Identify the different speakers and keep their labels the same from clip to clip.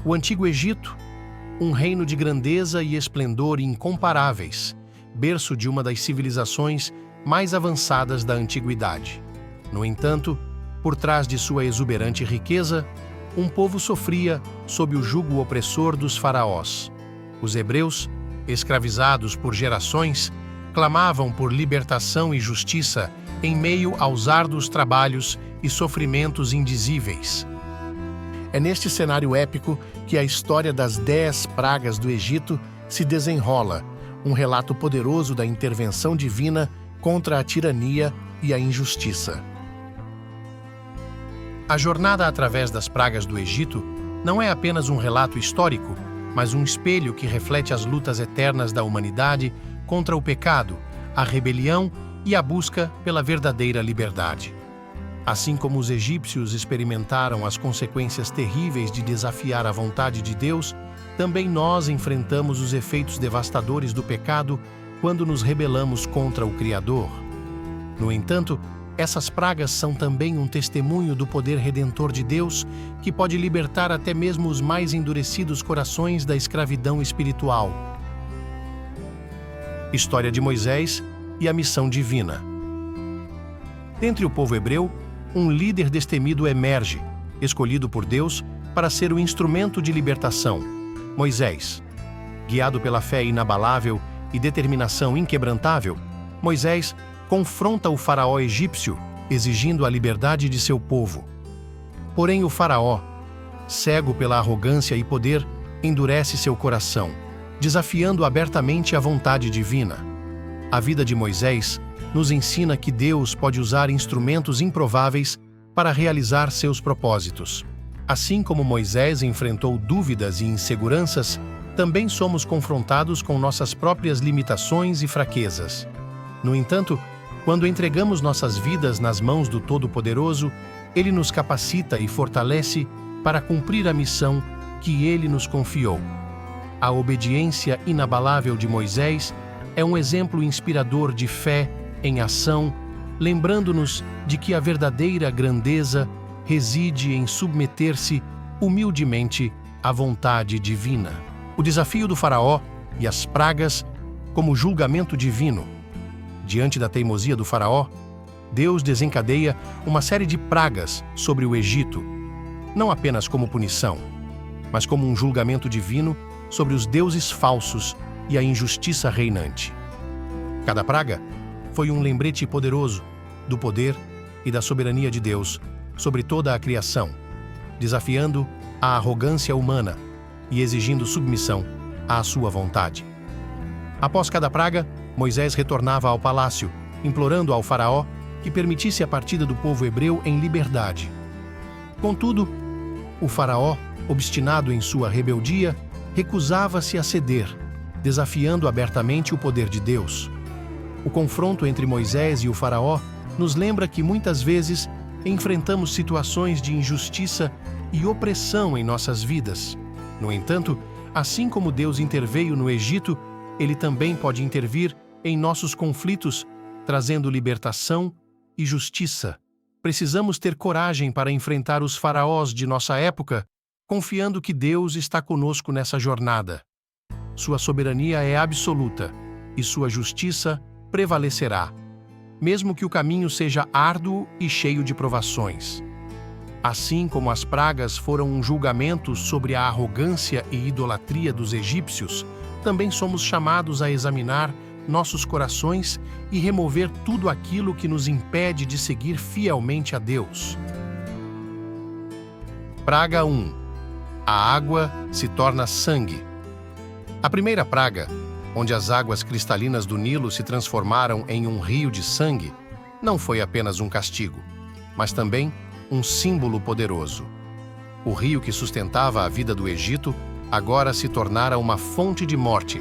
Speaker 1: O Antigo Egito, um reino de grandeza e esplendor incomparáveis, berço de uma das civilizações mais avançadas da antiguidade. No entanto, por trás de sua exuberante riqueza, um povo sofria sob o jugo opressor dos faraós. Os hebreus, escravizados por gerações, clamavam por libertação e justiça em meio aos árduos trabalhos e sofrimentos indizíveis. É neste cenário épico que a história das 10 pragas do Egito se desenrola, um relato poderoso da intervenção divina contra a tirania e a injustiça. A jornada através das pragas do Egito não é apenas um relato histórico, mas um espelho que reflete as lutas eternas da humanidade contra o pecado, a rebelião e a busca pela verdadeira liberdade. Assim como os egípcios experimentaram as consequências terríveis de desafiar a vontade de Deus, também nós enfrentamos os efeitos devastadores do pecado quando nos rebelamos contra o Criador. No entanto, essas pragas são também um testemunho do poder redentor de Deus, que pode libertar até mesmo os mais endurecidos corações da escravidão espiritual. História de Moisés e a missão divina. Dentre o povo hebreu, um líder destemido emerge, escolhido por Deus para ser o instrumento de libertação: Moisés. Guiado pela fé inabalável e determinação inquebrantável, Moisés confronta o faraó egípcio, exigindo a liberdade de seu povo. Porém, o faraó, cego pela arrogância e poder, endurece seu coração, desafiando abertamente a vontade divina. A vida de Moisés nos ensina que Deus pode usar instrumentos improváveis para realizar seus propósitos. Assim como Moisés enfrentou dúvidas e inseguranças, também somos confrontados com nossas próprias limitações e fraquezas. No entanto, quando entregamos nossas vidas nas mãos do Todo-Poderoso, Ele nos capacita e fortalece para cumprir a missão que Ele nos confiou. A obediência inabalável de Moisés é um exemplo inspirador de fé em ação, lembrando-nos de que a verdadeira grandeza reside em submeter-se humildemente à vontade divina. O desafio do faraó e as pragas como julgamento divino. Diante da teimosia do faraó, Deus desencadeia uma série de pragas sobre o Egito, não apenas como punição, mas como um julgamento divino sobre os deuses falsos e a injustiça reinante. Cada praga foi um lembrete poderoso do poder e da soberania de Deus sobre toda a criação, desafiando a arrogância humana e exigindo submissão à sua vontade. Após cada praga, Moisés retornava ao palácio, implorando ao faraó que permitisse a partida do povo hebreu em liberdade. Contudo, o faraó, obstinado em sua rebeldia, recusava-se a ceder, desafiando abertamente o poder de Deus. O confronto entre Moisés e o faraó nos lembra que muitas vezes enfrentamos situações de injustiça e opressão em nossas vidas. No entanto, assim como Deus interveio no Egito, Ele também pode intervir em nossos conflitos, trazendo libertação e justiça. Precisamos ter coragem para enfrentar os faraós de nossa época, confiando que Deus está conosco nessa jornada. Sua soberania é absoluta e sua justiça prevalecerá, mesmo que o caminho seja árduo e cheio de provações. Assim como as pragas foram um julgamento sobre a arrogância e idolatria dos egípcios, também somos chamados a examinar nossos corações e remover tudo aquilo que nos impede de seguir fielmente a Deus. Praga 1. A água se torna sangue. A primeira praga, onde as águas cristalinas do Nilo se transformaram em um rio de sangue, não foi apenas um castigo, mas também um símbolo poderoso. O rio que sustentava a vida do Egito agora se tornara uma fonte de morte,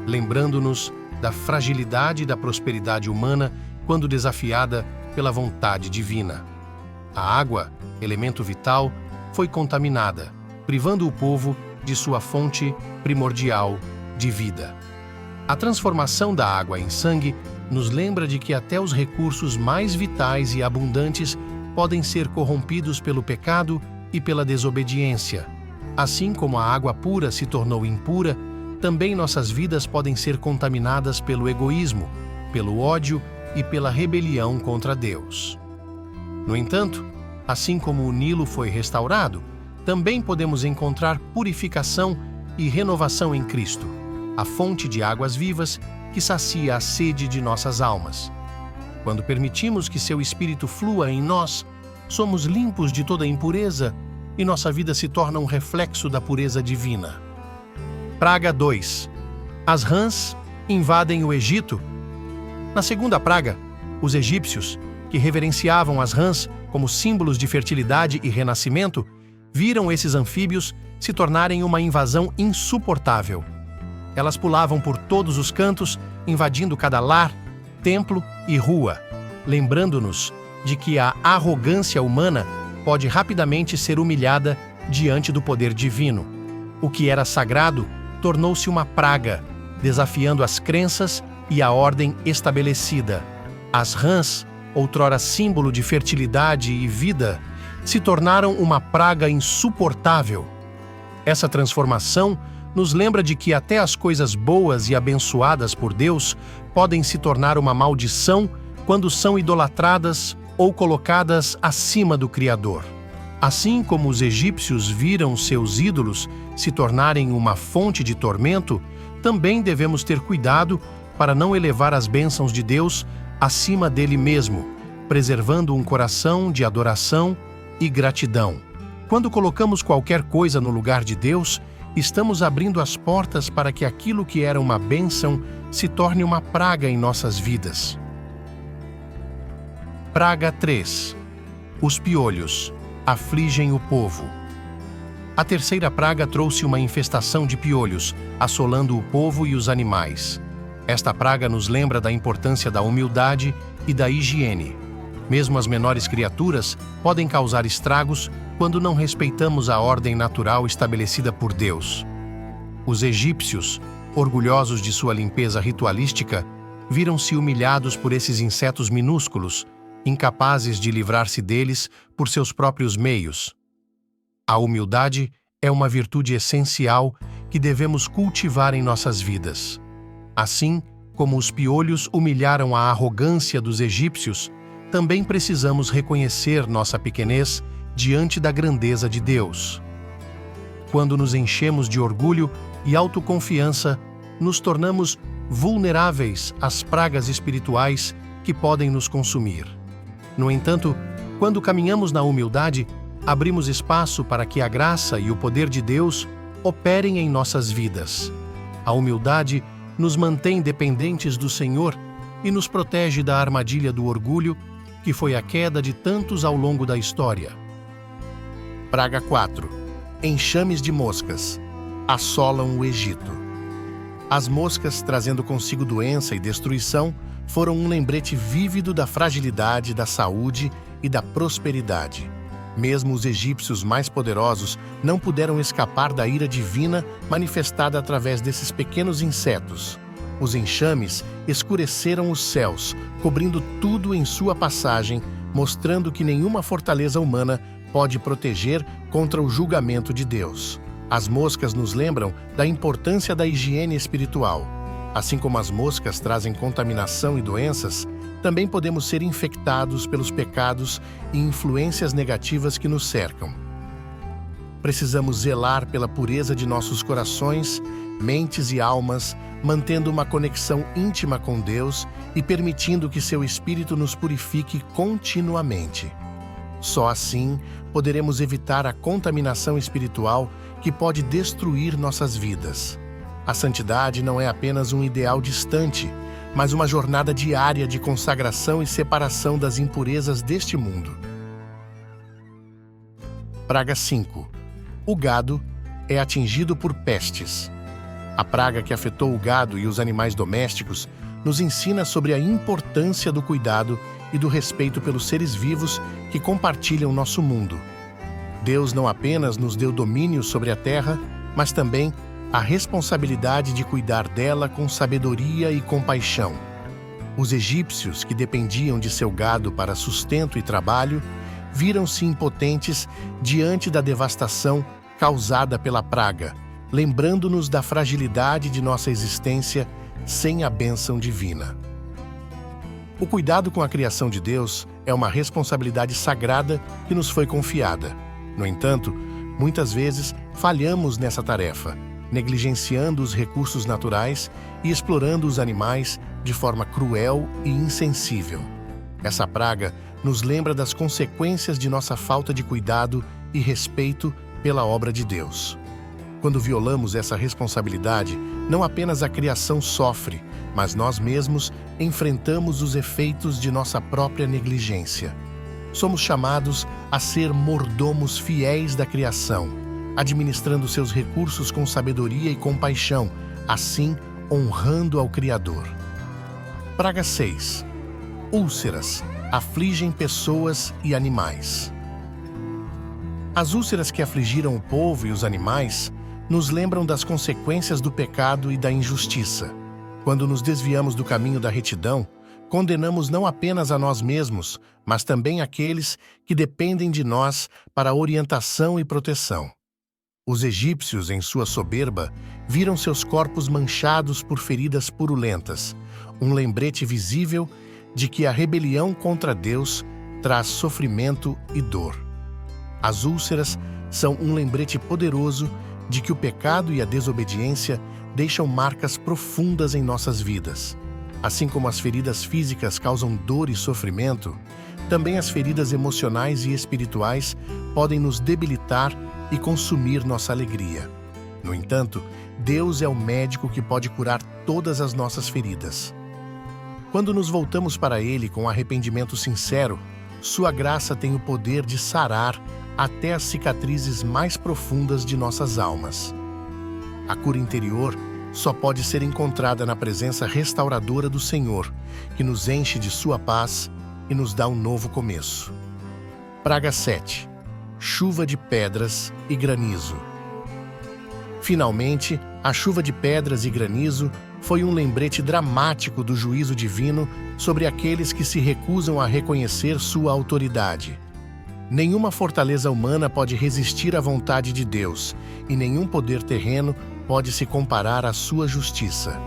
Speaker 1: lembrando-nos da fragilidade da prosperidade humana quando desafiada pela vontade divina. A água, elemento vital, foi contaminada, privando o povo de sua fonte primordial de vida. A transformação da água em sangue nos lembra de que até os recursos mais vitais e abundantes podem ser corrompidos pelo pecado e pela desobediência. Assim como a água pura se tornou impura, também nossas vidas podem ser contaminadas pelo egoísmo, pelo ódio e pela rebelião contra Deus. No entanto, assim como o Nilo foi restaurado, também podemos encontrar purificação e renovação em Cristo, a fonte de águas vivas que sacia a sede de nossas almas. Quando permitimos que seu Espírito flua em nós, somos limpos de toda impureza e nossa vida se torna um reflexo da pureza divina. Praga 2. As rãs invadem o Egito. Na segunda praga, os egípcios, que reverenciavam as rãs como símbolos de fertilidade e renascimento, viram esses anfíbios se tornarem uma invasão insuportável. Elas pulavam por todos os cantos, invadindo cada lar, templo e rua, lembrando-nos de que a arrogância humana pode rapidamente ser humilhada diante do poder divino. O que era sagrado tornou-se uma praga, desafiando as crenças e a ordem estabelecida. As rãs, outrora símbolo de fertilidade e vida, se tornaram uma praga insuportável. Essa transformação nos lembra de que até as coisas boas e abençoadas por Deus podem se tornar uma maldição quando são idolatradas ou colocadas acima do Criador. Assim como os egípcios viram seus ídolos se tornarem uma fonte de tormento, também devemos ter cuidado para não elevar as bênçãos de Deus acima dele mesmo, preservando um coração de adoração e gratidão. Quando colocamos qualquer coisa no lugar de Deus, estamos abrindo as portas para que aquilo que era uma bênção se torne uma praga em nossas vidas. Praga 3. Os piolhos afligem o povo. A terceira praga trouxe uma infestação de piolhos, assolando o povo e os animais. Esta praga nos lembra da importância da humildade e da higiene. Mesmo as menores criaturas podem causar estragos quando não respeitamos a ordem natural estabelecida por Deus. Os egípcios, orgulhosos de sua limpeza ritualística, viram-se humilhados por esses insetos minúsculos, incapazes de livrar-se deles por seus próprios meios. A humildade é uma virtude essencial que devemos cultivar em nossas vidas. Assim como os piolhos humilharam a arrogância dos egípcios, também precisamos reconhecer nossa pequenez diante da grandeza de Deus. Quando nos enchemos de orgulho e autoconfiança, nos tornamos vulneráveis às pragas espirituais que podem nos consumir. No entanto, quando caminhamos na humildade, abrimos espaço para que a graça e o poder de Deus operem em nossas vidas. A humildade nos mantém dependentes do Senhor e nos protege da armadilha do orgulho, que foi a queda de tantos ao longo da história. Praga 4. Enxames de moscas assolam o Egito. As moscas, trazendo consigo doença e destruição, foram um lembrete vívido da fragilidade, da saúde e da prosperidade. Mesmo os egípcios mais poderosos não puderam escapar da ira divina manifestada através desses pequenos insetos. Os enxames escureceram os céus, cobrindo tudo em sua passagem, mostrando que nenhuma fortaleza humana pode proteger contra o julgamento de Deus. As moscas nos lembram da importância da higiene espiritual. Assim como as moscas trazem contaminação e doenças, também podemos ser infectados pelos pecados e influências negativas que nos cercam. Precisamos zelar pela pureza de nossos corações, mentes e almas, mantendo uma conexão íntima com Deus e permitindo que seu Espírito nos purifique continuamente. Só assim poderemos evitar a contaminação espiritual que pode destruir nossas vidas. A santidade não é apenas um ideal distante, mas uma jornada diária de consagração e separação das impurezas deste mundo. Praga 5. O gado é atingido por pestes. A praga que afetou o gado e os animais domésticos nos ensina sobre a importância do cuidado e do respeito pelos seres vivos que compartilham nosso mundo. Deus não apenas nos deu domínio sobre a terra, mas também a responsabilidade de cuidar dela com sabedoria e compaixão. Os egípcios, que dependiam de seu gado para sustento e trabalho, viram-se impotentes diante da devastação causada pela praga, lembrando-nos da fragilidade de nossa existência sem a bênção divina. O cuidado com a criação de Deus é uma responsabilidade sagrada que nos foi confiada. No entanto, muitas vezes falhamos nessa tarefa, negligenciando os recursos naturais e explorando os animais de forma cruel e insensível. Essa praga nos lembra das consequências de nossa falta de cuidado e respeito pela obra de Deus. Quando violamos essa responsabilidade, não apenas a criação sofre, mas nós mesmos enfrentamos os efeitos de nossa própria negligência. Somos chamados a ser mordomos fiéis da criação, administrando seus recursos com sabedoria e compaixão, assim honrando ao Criador. Praga 6. Úlceras afligem pessoas e animais. As úlceras que afligiram o povo e os animais nos lembram das consequências do pecado e da injustiça. Quando nos desviamos do caminho da retidão, condenamos não apenas a nós mesmos, mas também aqueles que dependem de nós para orientação e proteção. Os egípcios, em sua soberba, viram seus corpos manchados por feridas purulentas, um lembrete visível de que a rebelião contra Deus traz sofrimento e dor. As úlceras são um lembrete poderoso de que o pecado e a desobediência deixam marcas profundas em nossas vidas. Assim como as feridas físicas causam dor e sofrimento, também as feridas emocionais e espirituais podem nos debilitar e consumir nossa alegria. No entanto, Deus é o médico que pode curar todas as nossas feridas. Quando nos voltamos para Ele com arrependimento sincero, Sua graça tem o poder de sarar até as cicatrizes mais profundas de nossas almas. A cura interior só pode ser encontrada na presença restauradora do Senhor, que nos enche de Sua paz e nos dá um novo começo. Praga 7. Chuva de pedras e granizo. Finalmente, a chuva de pedras e granizo foi um lembrete dramático do juízo divino sobre aqueles que se recusam a reconhecer sua autoridade. Nenhuma fortaleza humana pode resistir à vontade de Deus, e nenhum poder terreno pode se comparar à sua justiça.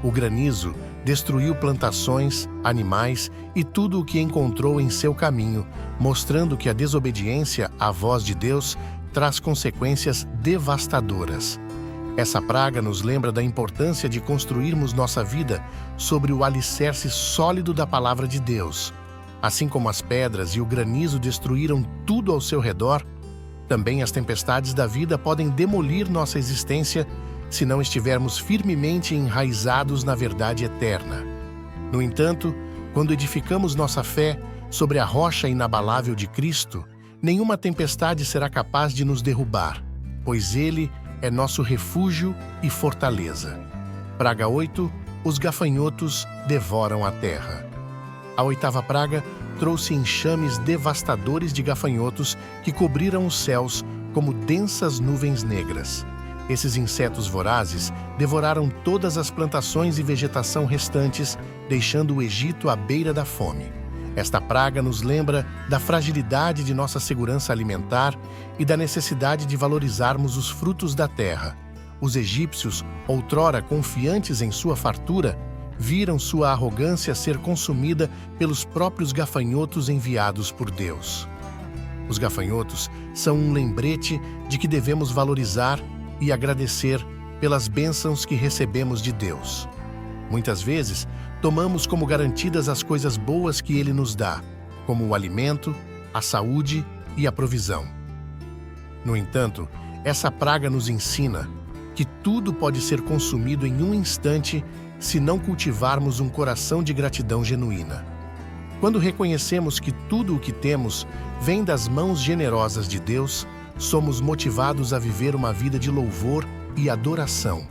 Speaker 1: O granizo destruiu plantações, animais e tudo o que encontrou em seu caminho, mostrando que a desobediência à voz de Deus traz consequências devastadoras. Essa praga nos lembra da importância de construirmos nossa vida sobre o alicerce sólido da palavra de Deus. Assim como as pedras e o granizo destruíram tudo ao seu redor, também as tempestades da vida podem demolir nossa existência se não estivermos firmemente enraizados na verdade eterna. No entanto, quando edificamos nossa fé sobre a rocha inabalável de Cristo, nenhuma tempestade será capaz de nos derrubar, pois Ele é nosso refúgio e fortaleza. Praga 8. Os gafanhotos devoram a terra. A 8ª praga trouxe enxames devastadores de gafanhotos que cobriram os céus como densas nuvens negras. Esses insetos vorazes devoraram todas as plantações e vegetação restantes, deixando o Egito à beira da fome. Esta praga nos lembra da fragilidade de nossa segurança alimentar e da necessidade de valorizarmos os frutos da terra. Os egípcios, outrora confiantes em sua fartura, viram sua arrogância ser consumida pelos próprios gafanhotos enviados por Deus. Os gafanhotos são um lembrete de que devemos valorizar e agradecer pelas bênçãos que recebemos de Deus. Muitas vezes, tomamos como garantidas as coisas boas que Ele nos dá, como o alimento, a saúde e a provisão. No entanto, essa praga nos ensina que tudo pode ser consumido em um instante se não cultivarmos um coração de gratidão genuína. Quando reconhecemos que tudo o que temos vem das mãos generosas de Deus, somos motivados a viver uma vida de louvor e adoração.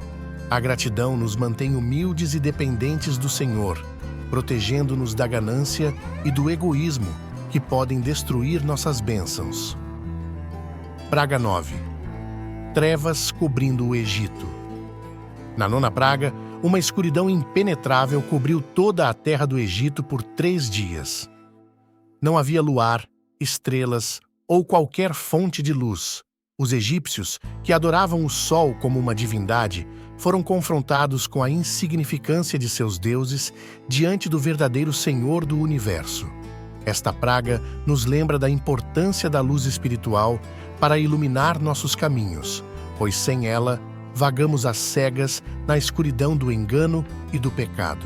Speaker 1: A gratidão nos mantém humildes e dependentes do Senhor, protegendo-nos da ganância e do egoísmo que podem destruir nossas bênçãos. Praga 9. Trevas cobrindo o Egito. Na 9ª praga, uma escuridão impenetrável cobriu toda a terra do Egito por 3 dias. Não havia luar, estrelas ou qualquer fonte de luz. Os egípcios, que adoravam o sol como uma divindade, foram confrontados com a insignificância de seus deuses diante do verdadeiro Senhor do universo. Esta praga nos lembra da importância da luz espiritual para iluminar nossos caminhos, pois sem ela, vagamos às cegas na escuridão do engano e do pecado.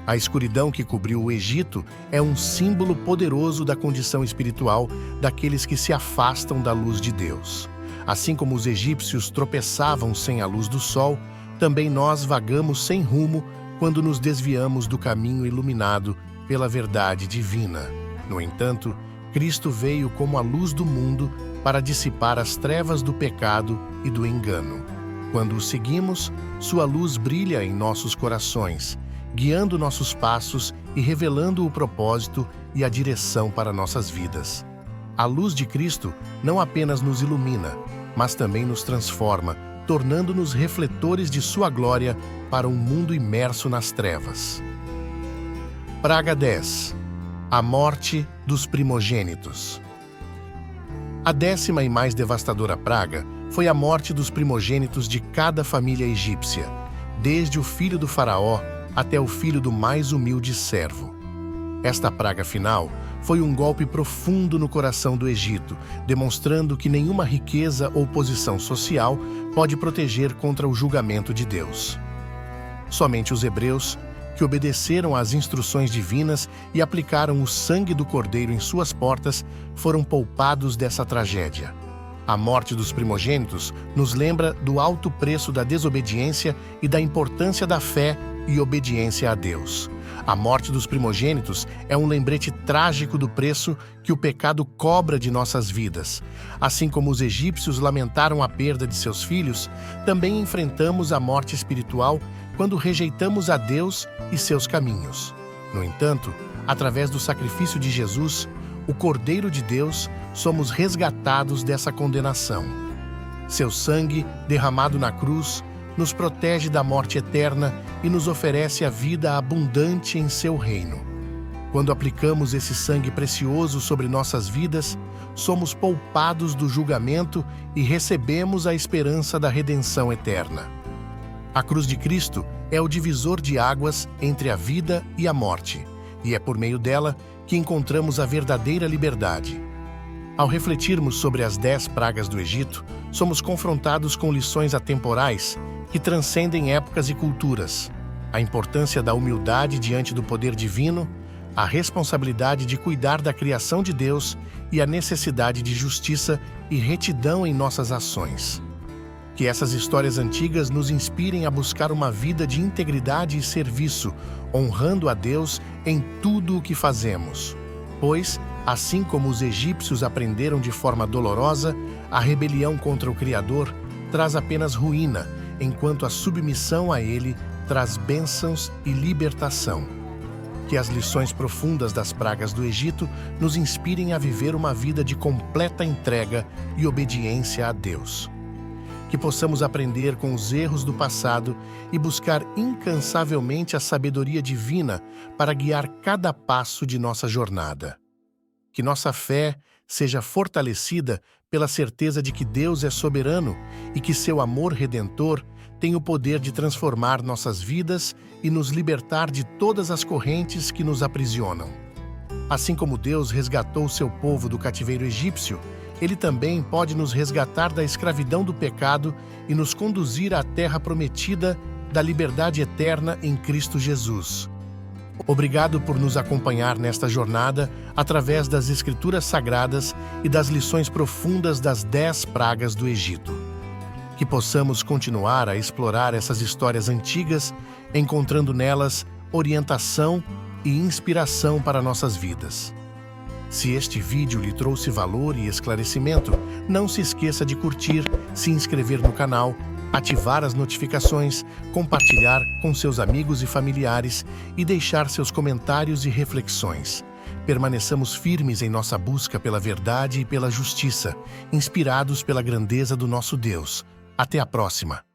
Speaker 1: A escuridão que cobriu o Egito é um símbolo poderoso da condição espiritual daqueles que se afastam da luz de Deus. Assim como os egípcios tropeçavam sem a luz do sol, também nós vagamos sem rumo quando nos desviamos do caminho iluminado pela verdade divina. No entanto, Cristo veio como a luz do mundo para dissipar as trevas do pecado e do engano. Quando o seguimos, sua luz brilha em nossos corações, guiando nossos passos e revelando o propósito e a direção para nossas vidas. A luz de Cristo não apenas nos ilumina, mas também nos transforma, tornando-nos refletores de sua glória para um mundo imerso nas trevas. Praga 10. A morte dos primogênitos. A 10ª e mais devastadora praga foi a morte dos primogênitos de cada família egípcia, desde o filho do faraó até o filho do mais humilde servo. Esta praga final foi um golpe profundo no coração do Egito, demonstrando que nenhuma riqueza ou posição social pode proteger contra o julgamento de Deus. Somente os hebreus, que obedeceram às instruções divinas e aplicaram o sangue do cordeiro em suas portas, foram poupados dessa tragédia. A morte dos primogênitos nos lembra do alto preço da desobediência e da importância da fé e obediência a Deus. A morte dos primogênitos é um lembrete trágico do preço que o pecado cobra de nossas vidas. Assim como os egípcios lamentaram a perda de seus filhos, também enfrentamos a morte espiritual quando rejeitamos a Deus e seus caminhos. No entanto, através do sacrifício de Jesus, o Cordeiro de Deus, somos resgatados dessa condenação. Seu sangue, derramado na cruz, nos protege da morte eterna e nos oferece a vida abundante em seu reino. Quando aplicamos esse sangue precioso sobre nossas vidas, somos poupados do julgamento e recebemos a esperança da redenção eterna. A cruz de Cristo é o divisor de águas entre a vida e a morte, e é por meio dela que encontramos a verdadeira liberdade. Ao refletirmos sobre as 10 pragas do Egito, somos confrontados com lições atemporais que transcendem épocas e culturas. A importância da humildade diante do poder divino, a responsabilidade de cuidar da criação de Deus e a necessidade de justiça e retidão em nossas ações. Que essas histórias antigas nos inspirem a buscar uma vida de integridade e serviço, honrando a Deus em tudo o que fazemos. Pois, assim como os egípcios aprenderam de forma dolorosa, a rebelião contra o Criador traz apenas ruína, enquanto a submissão a Ele traz bênçãos e libertação. Que as lições profundas das pragas do Egito nos inspirem a viver uma vida de completa entrega e obediência a Deus. Que possamos aprender com os erros do passado e buscar incansavelmente a sabedoria divina para guiar cada passo de nossa jornada. Que nossa fé seja fortalecida pela certeza de que Deus é soberano e que seu amor redentor tem o poder de transformar nossas vidas e nos libertar de todas as correntes que nos aprisionam. Assim como Deus resgatou seu povo do cativeiro egípcio, Ele também pode nos resgatar da escravidão do pecado e nos conduzir à terra prometida da liberdade eterna em Cristo Jesus. Obrigado por nos acompanhar nesta jornada através das Escrituras Sagradas e das lições profundas das 10 pragas do Egito. Que possamos continuar a explorar essas histórias antigas, encontrando nelas orientação e inspiração para nossas vidas. Se este vídeo lhe trouxe valor e esclarecimento, não se esqueça de curtir, se inscrever no canal, ativar as notificações, compartilhar com seus amigos e familiares e deixar seus comentários e reflexões. Permaneçamos firmes em nossa busca pela verdade e pela justiça, inspirados pela grandeza do nosso Deus. Até a próxima!